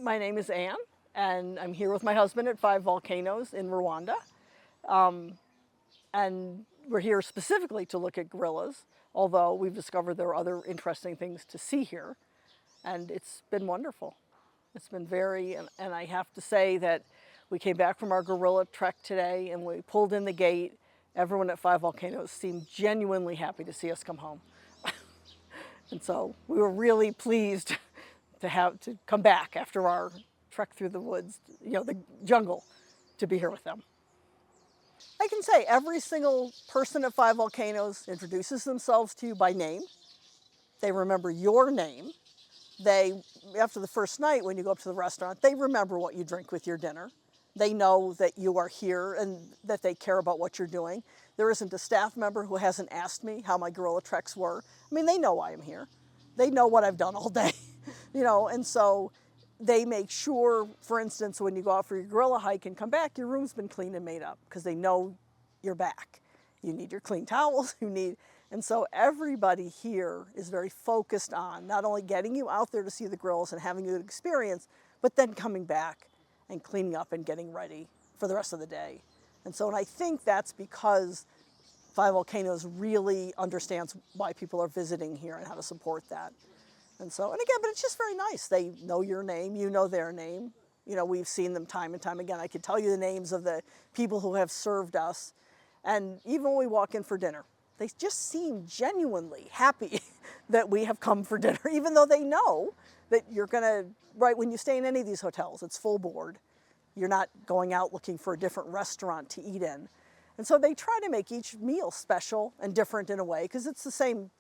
My name is Anne, and I'm here with my husband at Five Volcanoes in Rwanda. And we're here specifically to look at gorillas, although we've discovered there are other interesting things to see here. And it's been wonderful. It's been and I have to say that we came back from our gorilla trek today and we pulled in the gate. Everyone at Five Volcanoes seemed genuinely happy to see us come home. And so we were really pleased to come back after our trek through the woods, the jungle, to be here with them. I can say every single person at Five Volcanoes introduces themselves to you by name. They remember your name. After the first night, when you go up to the restaurant, they remember what you drink with your dinner. They know that you are here and that they care about what you're doing. There isn't a staff member who hasn't asked me how my gorilla treks were. I mean, they know why I'm here. They know what I've done all day, and so they make sure, for instance, when you go out for your gorilla hike and come back, your room's been cleaned and made up because they know you're back. You need your clean towels, and so everybody here is very focused on not only getting you out there to see the gorillas and having a good experience, but then coming back and cleaning up and getting ready for the rest of the day. And I think that's because Five Volcanoes really understands why people are visiting here and how to support that. And again, but it's just very nice. They know your name, you know their name. We've seen them time and time again. I could tell you the names of the people who have served us. And even when we walk in for dinner, they just seem genuinely happy that we have come for dinner, even though they know that you're gonna, right, when you stay in any of these hotels, it's full board. You're not going out looking for a different restaurant to eat in. And so they try to make each meal special and different in a way, because it's the same,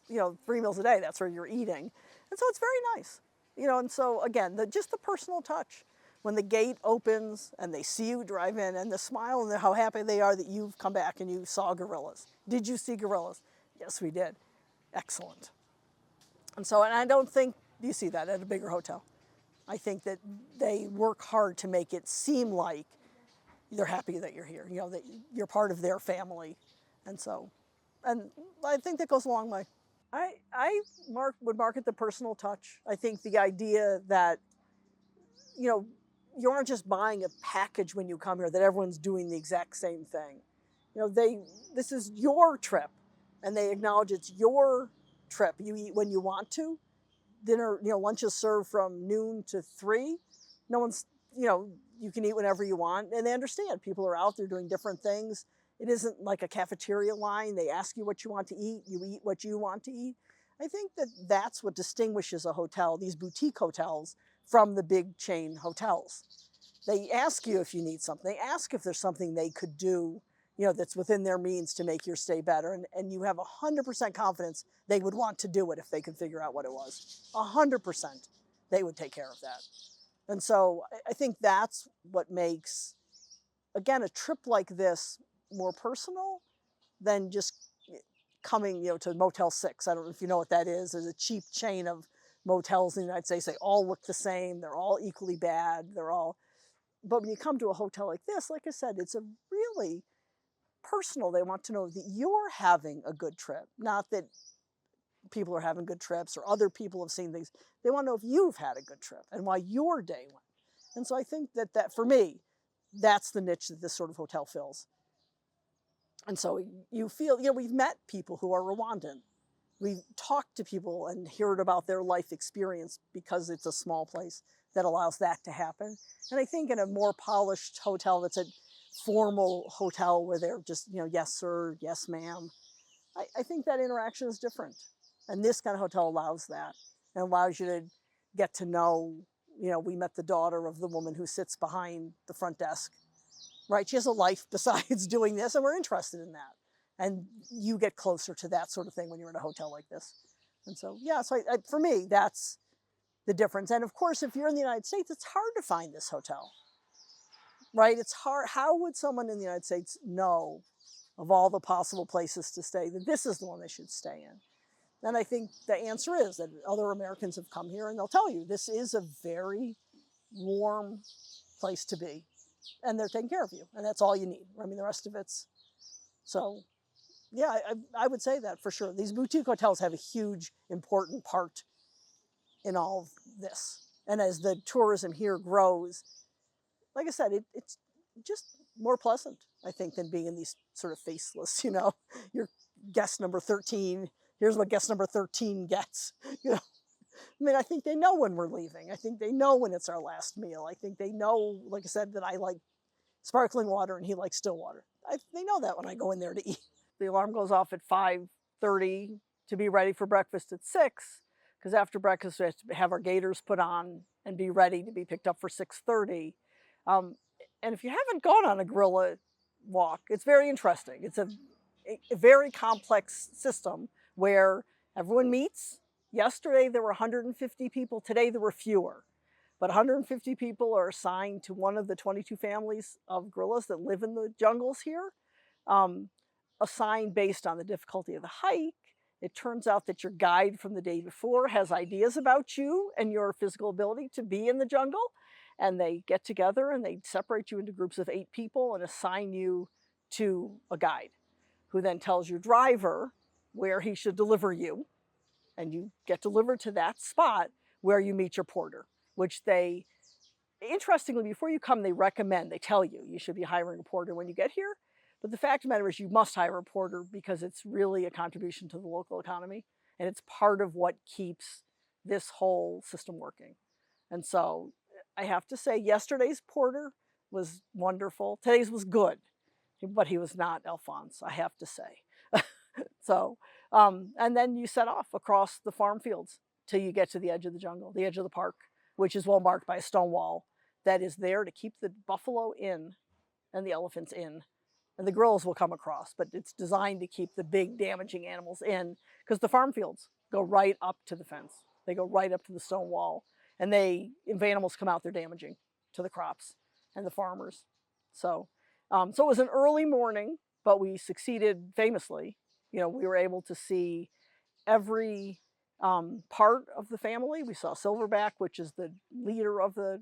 3 meals a day, that's where you're eating. And so it's very nice, and so again, just the personal touch. When the gate opens and they see you drive in and the smile and how happy they are that you've come back and you saw gorillas. Did you see gorillas? Yes, we did. Excellent. And I don't think you see that at a bigger hotel. I think that they work hard to make it seem like they're happy that you're here, that you're part of their family. And I think that goes a long way. Would market the personal touch. I think the idea that, you aren't just buying a package when you come here, that everyone's doing the exact same thing. This is your trip, and they acknowledge it's your trip. You eat when you want to. Dinner, lunch is served from noon to 3. No one's, you can eat whenever you want, and they understand people are out there doing different things. It isn't like a cafeteria line. They ask you what you want to eat. You eat what you want to eat. I think that's what distinguishes a hotel, these boutique hotels, from the big chain hotels. They ask you if you need something. They ask if there's something they could do, that's within their means to make your stay better. And you have 100% confidence they would want to do it if they could figure out what it was. 100% they would take care of that. And so I think that's what makes, again, a trip like this more personal than just coming, to Motel 6. I don't know if you know what that is. There's a cheap chain of motels in the United States. They all look the same. They're all equally bad. But when you come to a hotel like this, like I said, it's a really personal. They want to know that you're having a good trip, not that people are having good trips or other people have seen things. They want to know if you've had a good trip and why your day went. And so I think that for me, that's the niche that this sort of hotel fills. And so you feel, we've met people who are Rwandan. We've talked to people and heard about their life experience because it's a small place that allows that to happen. And I think in a more polished hotel that's a formal hotel where they're just, yes, sir, yes, ma'am, I think that interaction is different. And this kind of hotel allows that and allows you to get to know, we met the daughter of the woman who sits behind the front desk, right? She has a life besides doing this, and we're interested in that. And you get closer to that sort of thing when you're in a hotel like this. And so, for me, that's the difference. And of course, if you're in the United States, it's hard to find this hotel, right? It's hard. How would someone in the United States know of all the possible places to stay that this is the one they should stay in? And I think the answer is that other Americans have come here and they'll tell you this is a very warm place to be. And they're taking care of you. And that's all you need. I mean, the rest of it's so. Yeah, I would say that for sure. These boutique hotels have a huge, important part in all of this. And as the tourism here grows, like I said, it's just more pleasant, I think, than being in these sort of faceless, you're guest number 13. Here's what guest number 13 gets. You know, I mean, I think they know when we're leaving. I think they know when it's our last meal. I think they know, like I said, that I like sparkling water and he likes still water. They know that when I go in there to eat. The alarm goes off at 5:30 to be ready for breakfast at 6, because after breakfast we have to have our gaiters put on and be ready to be picked up for 6:30. Um, and if you haven't gone on a gorilla walk, it's very interesting. It's a very complex system where everyone meets. Yesterday there were 150 people. Today there were fewer. But 150 people are assigned to one of the 22 families of gorillas that live in the jungles here, um, assigned based on the difficulty of the hike. It turns out that your guide from the day before has ideas about you and your physical ability to be in the jungle. And they get together and they separate you into groups of 8 people and assign you to a guide who then tells your driver where he should deliver you. And you get delivered to that spot where you meet your porter, which they, interestingly, before you come, they tell you you should be hiring a porter when you get here. But the fact of the matter is you must hire a porter because it's really a contribution to the local economy. And it's part of what keeps this whole system working. And so I have to say, yesterday's porter was wonderful. Today's was good, but he was not Alphonse, I have to say. So, and then you set off across the farm fields till you get to the edge of the jungle, the edge of the park, which is well marked by a stone wall that is there to keep the buffalo in and the elephants in. And the gorillas will come across, but it's designed to keep the big damaging animals in, because the farm fields go right up to the fence. They go right up to the stone wall. And if animals come out, they're damaging to the crops and the farmers. So it was an early morning, but we succeeded famously. We were able to see every part of the family. We saw Silverback, which is the leader of the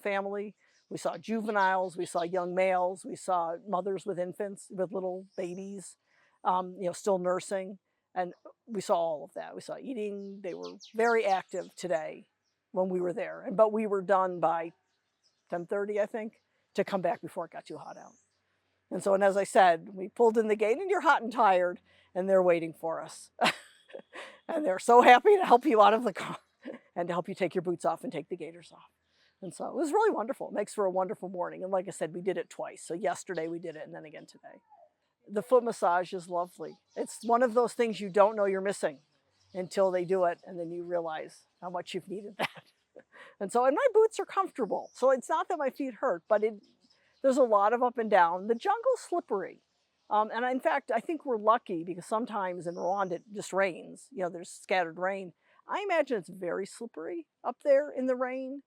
family. We saw juveniles, we saw young males, we saw mothers with infants, with little babies, still nursing. And we saw all of that. We saw eating. They were very active today when we were there. But we were done by 10:30, I think, to come back before it got too hot out. And as I said, we pulled in the gate and you're hot and tired and they're waiting for us. And they're so happy to help you out of the car and to help you take your boots off and take the gaiters off. And so it was really wonderful. It makes for a wonderful morning. And like I said, we did it twice. So yesterday we did it and then again today. The foot massage is lovely. It's one of those things you don't know you're missing until they do it. And then you realize how much you've needed that. And my boots are comfortable. So it's not that my feet hurt, but there's a lot of up and down. The jungle's slippery. And in fact, I think we're lucky because sometimes in Rwanda it just rains. There's scattered rain. I imagine it's very slippery up there in the rain,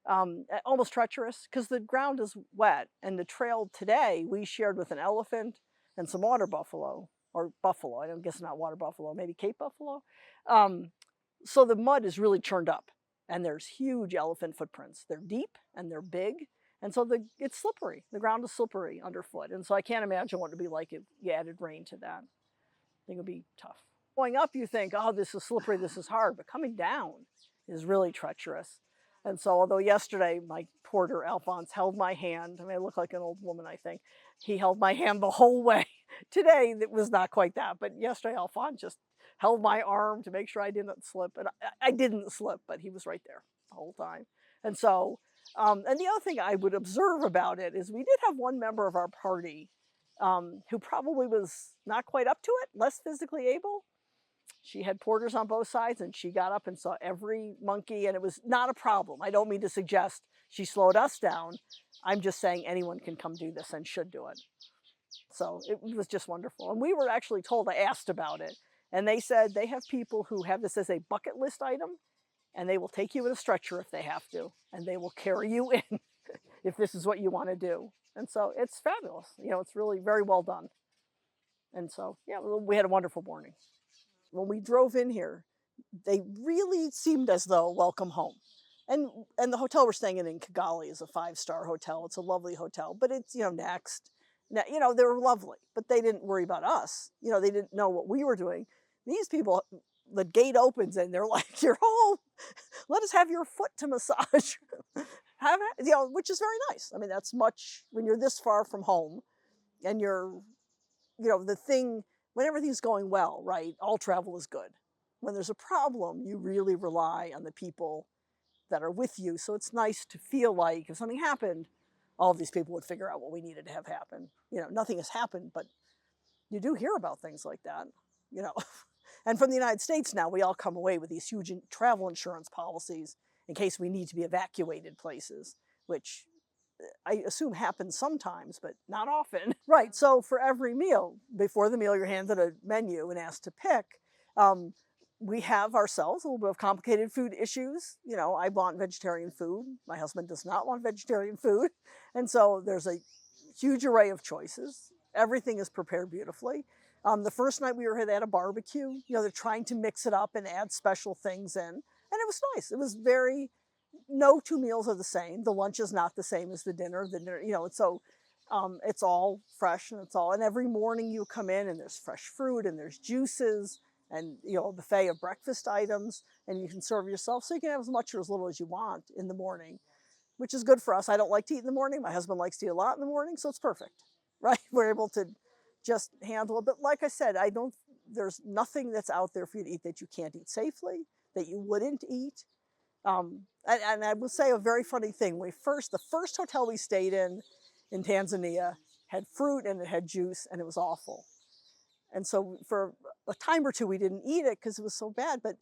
almost treacherous because the ground is wet. And the trail today we shared with an elephant and some water buffalo, or buffalo. I don't guess not water buffalo, maybe Cape buffalo. So the mud is really churned up and there's huge elephant footprints. They're deep and they're big. And so it's slippery. The ground is slippery underfoot. And so I can't imagine what it would be like if you added rain to that. I think it would be tough. Going up, you think, oh, this is slippery, this is hard. But coming down is really treacherous. And so although yesterday my porter, Alphonse, held my hand, I mean, I look like an old woman, I think. He held my hand the whole way. Today, it was not quite that. But yesterday, Alphonse just held my arm to make sure I didn't slip. And I didn't slip, but he was right there the whole time. And so, and the other thing I would observe about it is we did have one member of our party who probably was not quite up to it, less physically able. She had porters on both sides and she got up and saw every monkey and it was not a problem. I don't mean to suggest she slowed us down. I'm just saying anyone can come do this and should do it. So it was just wonderful. And we were actually told, I asked about it, and they said they have people who have this as a bucket list item and they will take you in a stretcher if they have to, and they will carry you in if this is what you want to do. And so it's fabulous. It's really very well done. And so, yeah, we had a wonderful morning. When we drove in here, they really seemed as though welcome home. And the hotel we're staying in Kigali is a 5-star hotel. It's a lovely hotel, but it's, next. Now, they were lovely, but they didn't worry about us. They didn't know what we were doing. These people the gate opens and they're like, "You're home. Let us have your foot to massage." Which is very nice. I mean, that's much when you're this far from home and you're, the thing, when everything's going well, right? All travel is good. When there's a problem, you really rely on the people that are with you. So it's nice to feel like if something happened, all of these people would figure out what we needed to have happen. Nothing has happened, but you do hear about things like that, you know. And from the United States now, we all come away with these huge travel insurance policies in case we need to be evacuated places, which I assume happens sometimes, but not often. Right, so for every meal, before the meal, you're handed a menu and asked to pick. Um, we have ourselves a little bit of complicated food issues. I want vegetarian food. My husband does not want vegetarian food. And so there's a huge array of choices. Everything is prepared beautifully. The first night we were here, they had a barbecue. They're trying to mix it up and add special things in. And it was nice. It was no two meals are the same. The lunch is not the same as the dinner. It's all fresh and every morning you come in and there's fresh fruit and there's juices and, a buffet of breakfast items, and you can serve yourself. So you can have as much or as little as you want in the morning, which is good for us. I don't like to eat in the morning. My husband likes to eat a lot in the morning, so it's perfect, right? We're able to just handle it. But like I said, there's nothing that's out there for you to eat that you can't eat safely, that you wouldn't eat. And I will say a very funny thing. The first hotel we stayed in Tanzania had fruit and it had juice and it was awful. And so for a time or two, we didn't eat it because it was so bad, but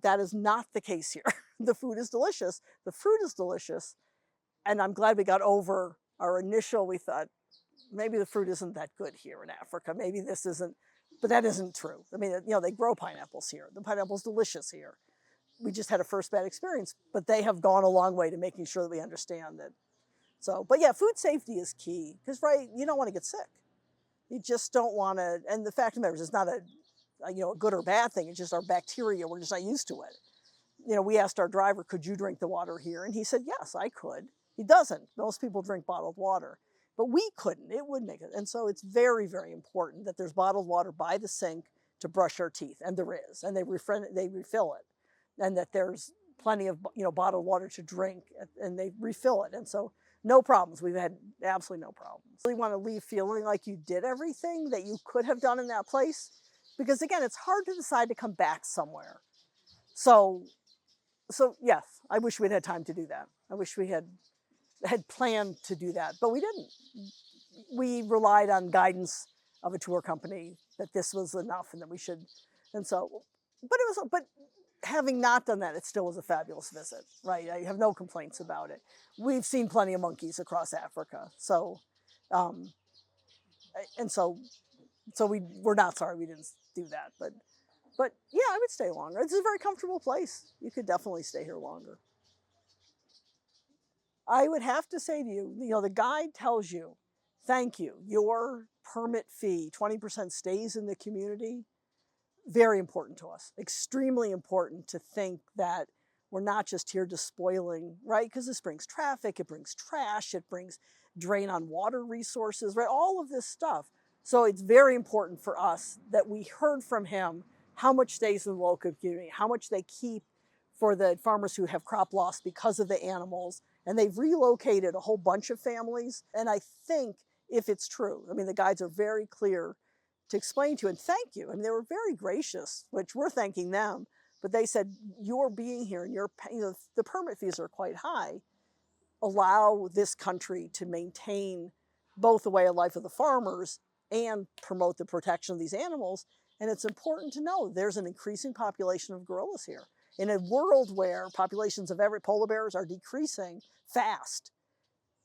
that is not the case here. The food is delicious. The fruit is delicious. And I'm glad we got over our initial, we thought, maybe the fruit isn't that good here in Africa. Maybe this isn't, but that isn't true. I mean, they grow pineapples here. The pineapple's delicious here. We just had a first bad experience, but they have gone a long way to making sure that we understand that. So, but yeah, food safety is key because, right, you don't want to get sick. You just don't want to, and the fact of the matter is it's not a good or bad thing. It's just our bacteria. We're just not used to it. We asked our driver, could you drink the water here? And he said, yes, I could. He doesn't. Most people drink bottled water, but we couldn't. It would make it. And so it's very, very important that there's bottled water by the sink to brush our teeth, and there is, and they refill it. And that there's plenty of bottled water to drink, and they refill it. And so no problems. We've had absolutely no problems. You really want to leave feeling like you did everything that you could have done in that place, because again, it's hard to decide to come back somewhere. So yes, I wish we'd had time to do that. I wish we had planned to do that, but we didn't. We relied on guidance of a tour company that this was enough and that we should. And so, but having not done that, it still was a fabulous visit, right? I have no complaints about it. We've seen plenty of monkeys across Africa. So, we're not sorry we didn't do that. But yeah, I would stay longer. It's a very comfortable place. You could definitely stay here longer. I would have to say to you, the guide tells you, thank you, your permit fee, 20% stays in the community. Very important to us, extremely important to think that we're not just here despoiling, right? Because this brings traffic, it brings trash, it brings drain on water resources, right? All of this stuff. So it's very important for us that we heard from him how much stays in the local community, how much they keep for the farmers who have crop loss because of the animals. And they've relocated a whole bunch of families. And I think if it's true, I mean, the guides are very clear to explain to you, and thank you. I mean, they were very gracious, which we're thanking them. But they said, your being here and the permit fees are quite high, allow this country to maintain both the way of life of the farmers and promote the protection of these animals. And it's important to know there's an increasing population of gorillas here. In a world where populations of polar bears are decreasing fast,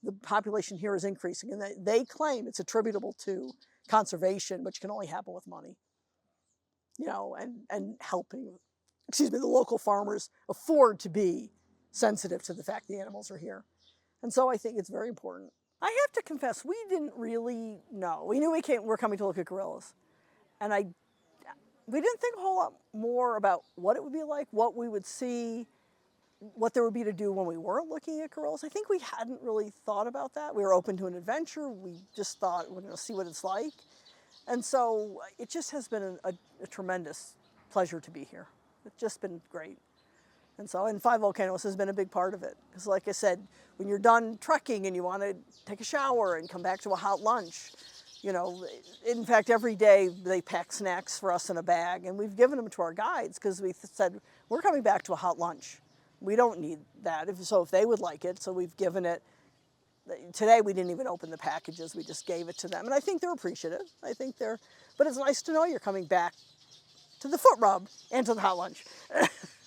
the population here is increasing. And they claim it's attributable to conservation, which can only happen with money, and helping, the local farmers afford to be sensitive to the fact the animals are here. And so I think it's very important. I have to confess, we didn't really know. We knew we're coming to look at gorillas. And we didn't think a whole lot more about what it would be like, what we would see, what there would be to do when we weren't looking at gorillas. I think we hadn't really thought about that. We were open to an adventure. We just thought we're going to see what it's like. And so it just has been a tremendous pleasure to be here. It's just been great. And so, and Five Volcanoes has been a big part of it. Because like I said, when you're done trekking and you want to take a shower and come back to a hot lunch, you know, in fact, every day they pack snacks for us in a bag, and we've given them to our guides because we said, we're coming back to a hot lunch. We don't need that, so if they would like it, so we've given it. Today we didn't even open the packages, we just gave it to them, and I think they're appreciative. I think they're, but it's nice to know you're coming back to the foot rub and to the hot lunch.